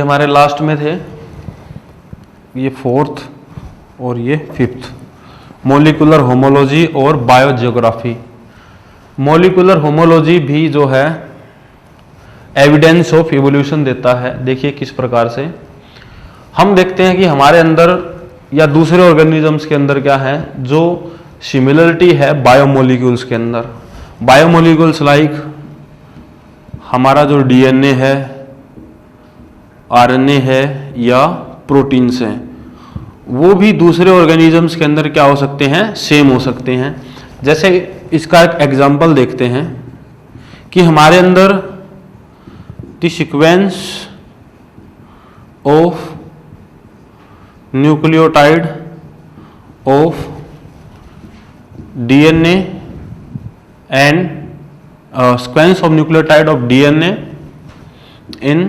हमारे लास्ट में थे, ये फोर्थ और ये फिफ्थ, मॉलिक्यूलर होमोलॉजी और बायोजियोग्राफी। मॉलिक्यूलर होमोलॉजी भी जो है एविडेंस ऑफ इवोल्यूशन देता है। देखिए किस प्रकार से हम देखते हैं कि हमारे अंदर या दूसरे ऑर्गेनिजम्स के अंदर क्या है, जो सिमिलरिटी है बायोमोलिक्यूल्स के अंदर। बायोमोलिक्यूल्स लाइक हमारा जो डीएनए है, आरएनए है या प्रोटीन्स हैं, वो भी दूसरे ऑर्गेनिजम्स के अंदर क्या हो सकते हैं, सेम हो सकते हैं। जैसे इसका एक एग्जांपल देखते हैं कि हमारे अंदर the sequence of nucleotide of DNA and sequence of nucleotide of DNA in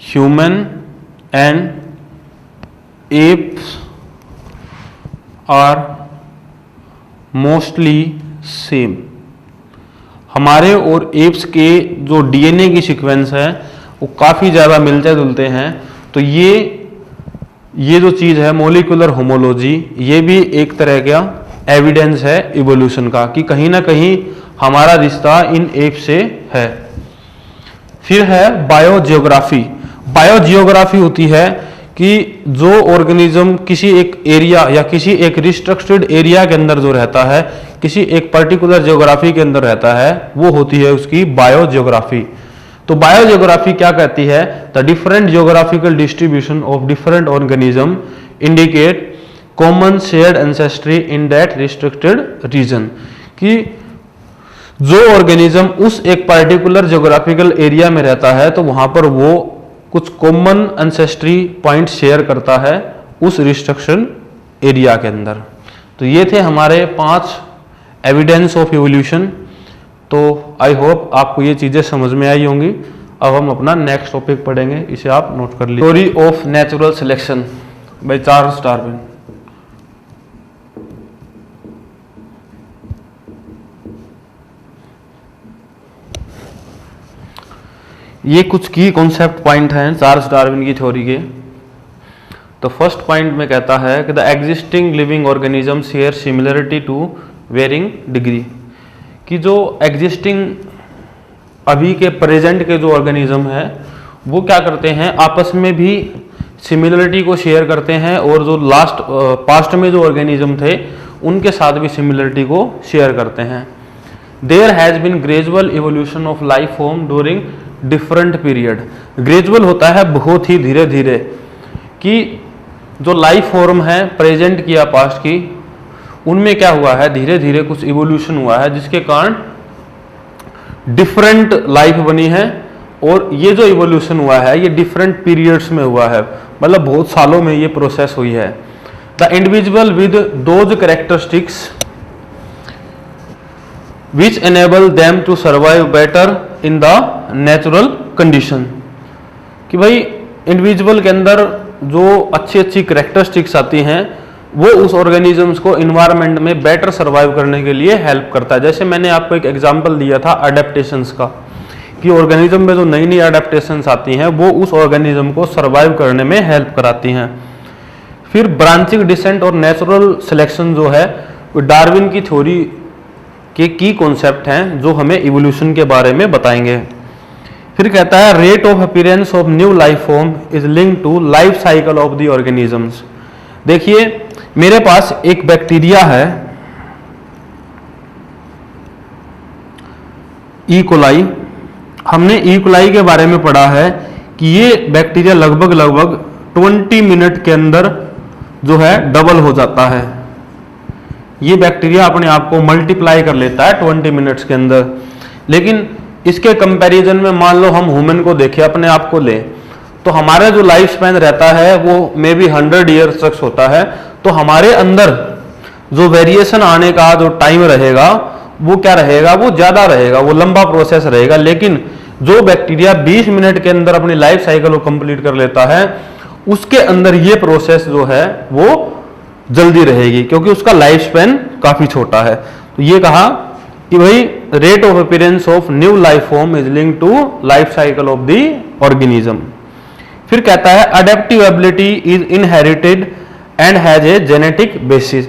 human and apes are mostly same. हमारे और एप्स के जो डीएनए की सीक्वेंस है वो काफ़ी ज़्यादा मिलते जुलते हैं। तो ये जो चीज़ है मॉलिक्यूलर होमोलॉजी, ये भी एक तरह का एविडेंस है इवोल्यूशन का कि कहीं ना कहीं हमारा रिश्ता इन एप्स से है। फिर है बायोजियोग्राफी। बायोजियोग्राफी होती है कि जो ऑर्गेनिज्म किसी एक एरिया या किसी एक रिस्ट्रिक्टेड एरिया के अंदर जो रहता है, किसी एक पर्टिकुलर जियोग्राफी के अंदर रहता है, वो होती है उसकी बायोजियोग्राफी। तो बायोजियोग्राफी क्या कहती है, the different geographical distribution of different organism indicate common shared ancestry in that restricted region. कि जो ऑर्गेनिज्म उस एक पर्टिकुलर जियोग्राफिकल एरिया में रहता है तो वहां पर वो कुछ कॉमन एंसेस्ट्री पॉइंट शेयर करता है उस रिस्ट्रिक्शन एरिया के अंदर। तो ये थे हमारे 5 एविडेंस ऑफ इवोल्यूशन। तो आई होप आपको ये चीज़ें समझ में आई होंगी। अब हम अपना नेक्स्ट टॉपिक पढ़ेंगे, इसे आप नोट कर लीजिए। Theory of natural selection by Charles Darwin. ये कुछ की कॉन्सेप्ट पॉइंट हैं चार्ल्स डार्विन की थ्योरी के। तो फर्स्ट पॉइंट में कहता है कि the existing living organism share similarity to varying degree. कि जो एग्जिस्टिंग अभी के प्रेजेंट के जो ऑर्गेनिज्म है वो क्या करते हैं, आपस में भी सिमिलरिटी को शेयर करते हैं, और जो पास्ट में जो ऑर्गेनिज्म थे उनके साथ भी सिमिलरिटी को शेयर करते हैं। There has been gradual evolution of life form during different period. Gradual होता है बहुत ही धीरे धीरे, कि जो लाइफ फॉर्म है प्रेजेंट की या पास्ट की, उनमें क्या हुआ है, धीरे धीरे कुछ इवोल्यूशन हुआ है जिसके कारण डिफरेंट लाइफ बनी है। और ये जो इवोल्यूशन हुआ है ये डिफरेंट पीरियड्स में हुआ है, मतलब बहुत सालों में ये प्रोसेस हुई है। The individual with those characteristics which enable them to survive better in the natural condition. कि भाई इंडिविजुअल के अंदर जो अच्छी अच्छी कैरेक्टरिस्टिक्स आती हैं वो उस ऑर्गेनिजम्स को इन्वायरमेंट में बेटर सर्वाइव करने के लिए हेल्प करता है। जैसे मैंने आपको एक एग्जांपल दिया था अडेप्टेशंस का, कि ऑर्गेनिज्म में जो नई नई अडेप्टेशंस आती हैं वो उस ऑर्गेनिज्म को सर्वाइव करने में हेल्प कराती हैं। फिर ब्रांचिंग डिसेंट और नेचुरल सिलेक्शन जो है वो डार्विन की थ्योरी के की कॉन्सेप्ट हैं जो हमें इवोल्यूशन के बारे में बताएंगे। फिर कहता है rate of appearance of new life form is linked to life cycle of the organisms. देखिए मेरे पास एक बैक्टीरिया है ई कोलाई। हमने ई कोलाई के बारे में पढ़ा है कि ये बैक्टीरिया लगभग 20 मिनट के अंदर जो है डबल हो जाता है। ये बैक्टीरिया अपने आप को मल्टीप्लाई कर लेता है 20 मिनट्स के अंदर। लेकिन इसके कंपैरिजन में मान लो हम ह्यूमन को देखें, अपने आप को ले, तो हमारा जो लाइफ स्पैन रहता है वो मे बी 100 ईयर्स तक होता है। तो हमारे अंदर जो वेरिएशन आने का जो टाइम रहेगा वो क्या रहेगा, वो ज्यादा रहेगा, वो लंबा प्रोसेस रहेगा। लेकिन जो बैक्टीरिया 20 मिनट के अंदर अपनी लाइफ साइकिल को कंप्लीट कर लेता है उसके अंदर ये प्रोसेस जो है वो जल्दी रहेगी, क्योंकि उसका लाइफ स्पैन काफी छोटा है। तो ये कहा कि भाई rate of appearance of new life form is linked to life cycle of the organism. फिर कहता है adaptive ability is inherited and has a genetic basis,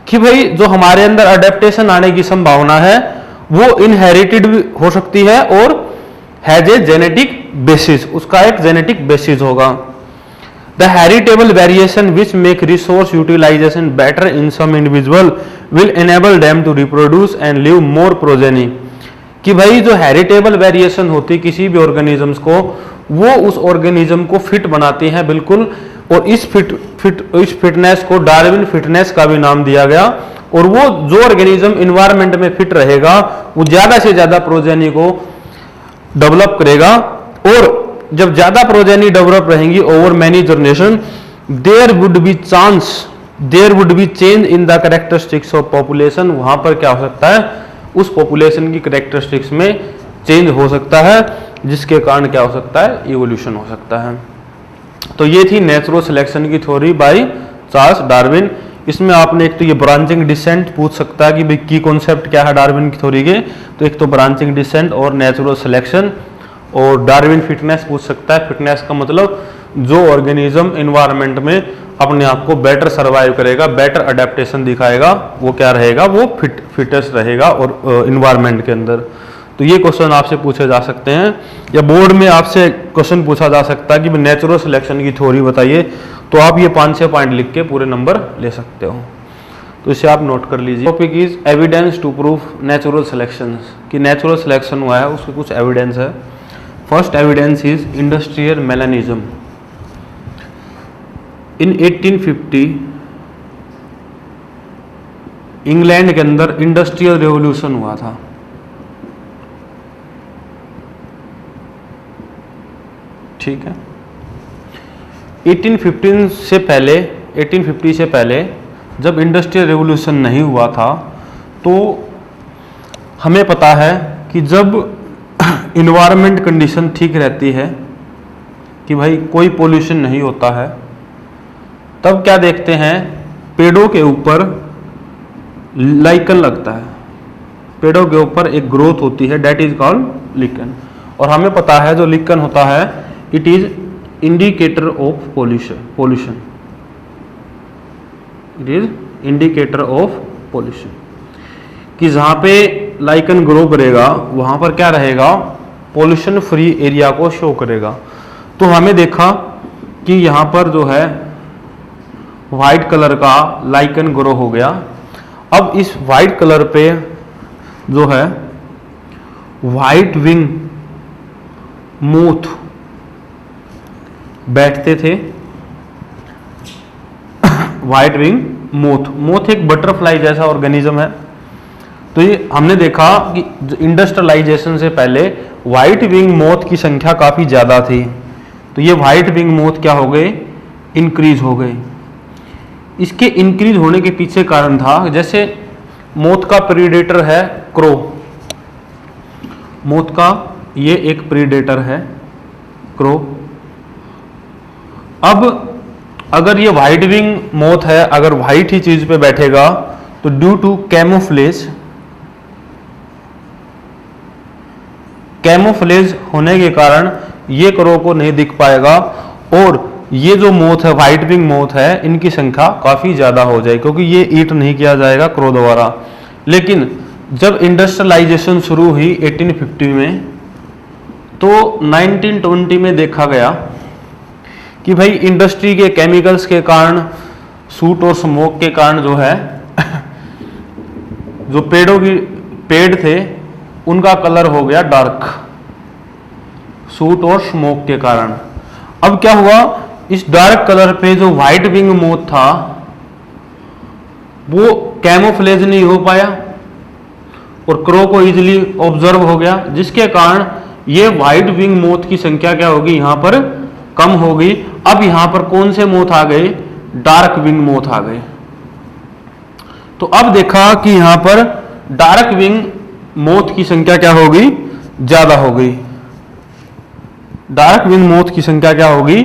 कि भाई जो हमारे अंदर अडेप्टेशन आने की संभावना है वो इनहेरिटेड भी हो सकती है और हैज ए जेनेटिक बेसिस, उसका एक जेनेटिक बेसिस होगा। The heritable variation which make resource utilization better in some individual will enable them to reproduce and live more progeny, कि भाई जो हेरिटेबल वेरिएशन होती किसी भी ऑर्गेनिजम्स को, वो उस ऑर्गेनिज्म को फिट बनाती हैं बिल्कुल, और इस फिटनेस को डार्विन फिटनेस का भी नाम दिया गया। और वो जो ऑर्गेनिज्म इन्वायरमेंट में फिट रहेगा वो ज्यादा से ज्यादा प्रोजेनी को डेवलप करेगा, और जब ज्यादा प्रोजेनी डेवलप रहेंगी over many generation, there would be change in the characteristics of population, वहां पर क्या हो सकता है, उस पॉपुलेशन की कैरेक्टरिस्टिक्स में चेंज हो सकता है, जिसके कारण क्या हो सकता है, इवोल्यूशन हो सकता है। तो ये थी नेचुरल सिलेक्शन की थ्योरी बाय चार्ल्स डार्विन। इसमें आपने एक तो ये ब्रांचिंग डिसेंट पूछ सकता है कि भाई की कॉन्सेप्ट क्या है डार्विन की थ्योरी के, तो एक तो ब्रांचिंग डिसेंट और नेचुरल सिलेक्शन, और डार्विन फिटनेस पूछ सकता है। फिटनेस का मतलब जो ऑर्गेनिज्म इन्वायरमेंट में अपने आप को बेटर सर्वाइव करेगा, बेटर अडेप्टेशन दिखाएगा, वो क्या रहेगा, वो फिटेस्ट रहेगा और इन्वायरमेंट के अंदर। तो ये क्वेश्चन आपसे पूछे जा सकते हैं, या बोर्ड में आपसे क्वेश्चन पूछा जा सकता है कि नेचुरल सिलेक्शन की थ्योरी बताइए, तो आप ये 5-6 पॉइंट लिख के पूरे नंबर ले सकते हो। तो इसे आप नोट कर लीजिए। Topic is evidence to prove natural selection, कि नेचुरल सिलेक्शन हुआ है उसके कुछ एविडेंस है। First evidence is industrial melanism. In 1850 England के अंदर इंडस्ट्रियल रेवोल्यूशन हुआ था। ठीक है, 1850 से पहले जब इंडस्ट्रियल रेवोल्यूशन नहीं हुआ था, तो हमें पता है कि जब इन्वायरमेंट कंडीशन ठीक रहती है, कि भाई कोई पोल्यूशन नहीं होता है, तब क्या देखते हैं, पेड़ों के ऊपर लाइकन लगता है, पेड़ों के ऊपर एक ग्रोथ होती है, डेट इज कॉल्ड लिकन। और हमें पता है जो लिकन होता है, it is indicator of pollution, it is indicator of pollution, कि जहां पे लाइकन ग्रो करेगा वहां पर क्या रहेगा, पोल्यूशन फ्री एरिया को शो करेगा। तो हमें देखा कि यहां पर जो है व्हाइट कलर का लाइकन ग्रो हो गया। अब इस व्हाइट कलर पे जो है व्हाइट विंग मोथ बैठते थे। व्हाइट विंग मोथ एक बटरफ्लाई जैसा ऑर्गेनिज्म है। तो ये हमने देखा कि इंडस्ट्रियलाइजेशन से पहले व्हाइट विंग मोथ की संख्या काफी ज्यादा थी, तो ये व्हाइट विंग मोथ क्या हो गए, इंक्रीज हो गए। इसके इंक्रीज होने के पीछे कारण था, जैसे मोथ का प्रीडेटर है क्रो, मोथ का ये एक प्रीडेटर है क्रो। अब अगर ये व्हाइट विंग मोथ है, अगर व्हाइट ही चीज पे बैठेगा, तो ड्यू टू कैमोफ्लेज होने के कारण ये क्रो को नहीं दिख पाएगा, और ये जो मोथ है, व्हाइट विंग मोथ है, इनकी संख्या काफी ज्यादा हो जाएगी, क्योंकि ये ईट नहीं किया जाएगा क्रो द्वारा। लेकिन जब इंडस्ट्रियलाइजेशन शुरू हुई 1850 में, तो 1920 में देखा गया कि भाई इंडस्ट्री के केमिकल्स के कारण, सूट और स्मोक के कारण जो है जो पेड़ थे उनका कलर हो गया डार्क, सूट और स्मोक के कारण। अब क्या हुआ, इस डार्क कलर पे जो व्हाइट विंग मोथ था वो कैमोफ्लेज नहीं हो पाया और क्रो को इजीली ऑब्जर्व हो गया, जिसके कारण ये व्हाइट विंग मोथ की संख्या क्या होगी, यहां पर कम हो गई। अब यहां पर कौन से मोथ आ गए, डार्क विंग मोथ आ गए। तो अब देखा कि यहां पर डार्क विंग मोथ की संख्या क्या हो गई, ज्यादा हो गई। डार्क विंग मोथ की संख्या क्या हो गई,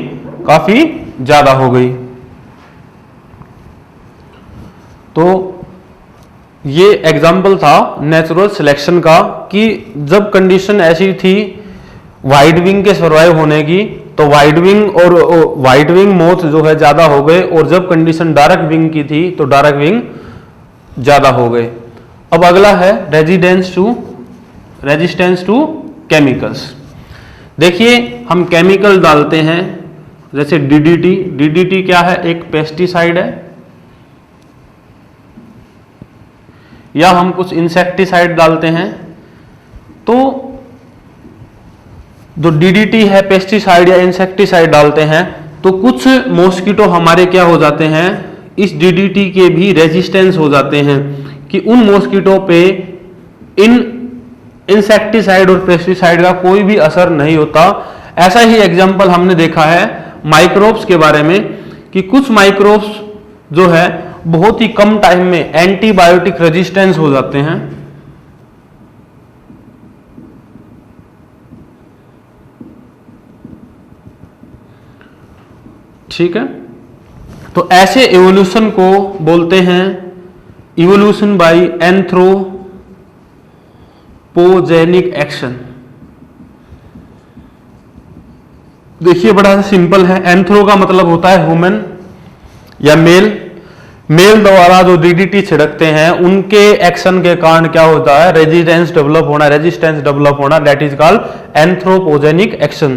काफी ज्यादा हो गई। तो ये एग्जाम्पल था नेचुरल सिलेक्शन का, कि जब कंडीशन ऐसी थी वाइट विंग के सर्वाइव होने की, तो वाइट विंग मोथ जो है ज्यादा हो गए, और जब कंडीशन डार्क विंग की थी तो डार्क विंग ज्यादा हो गए। अब अगला है रेजिस्टेंस टू केमिकल्स। देखिए हम केमिकल डालते हैं, जैसे डीडीटी क्या है, एक पेस्टिसाइड है, या हम कुछ इंसेक्टिसाइड डालते हैं। तो जो डीडीटी है, पेस्टिसाइड या इंसेक्टिसाइड डालते हैं, तो कुछ मॉस्किटो हमारे क्या हो जाते हैं, इस डीडीटी के भी रेजिस्टेंस हो जाते हैं, कि उन मॉस्किटो पे इन इंसेक्टिसाइड और पेस्टिसाइड का कोई भी असर नहीं होता। ऐसा ही एग्जाम्पल हमने देखा है माइक्रोब्स के बारे में, कि कुछ माइक्रोब्स जो है बहुत ही कम टाइम में एंटीबायोटिक रेजिस्टेंस हो जाते हैं। ठीक है, तो ऐसे इवोल्यूशन को बोलते हैं इवोल्यूशन बाय एंथ्रोपोजेनिक एक्शन। देखिए बड़ा सिंपल है, एंथ्रो का मतलब होता है ह्यूमन या मेल द्वारा जो डीडीटी छिड़कते हैं उनके एक्शन के कारण क्या होता है, रेजिस्टेंस डेवलप होना, that is called anthropogenic action.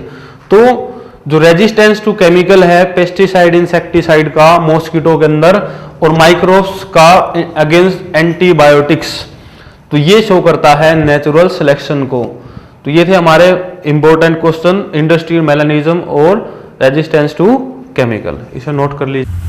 तो जो रेजिस्टेंस टू केमिकल है, पेस्टिसाइड इंसेक्टिसाइड का मॉस्किटो के अंदर, और माइक्रोब्स का अगेंस्ट एंटीबायोटिक्स, तो ये शो करता है नेचुरल सिलेक्शन को। तो ये थे हमारे इंपॉर्टेंट क्वेश्चन, इंडस्ट्रियल मेलानिज्म और रेजिस्टेंस टू केमिकल, इसे नोट कर लीजिए।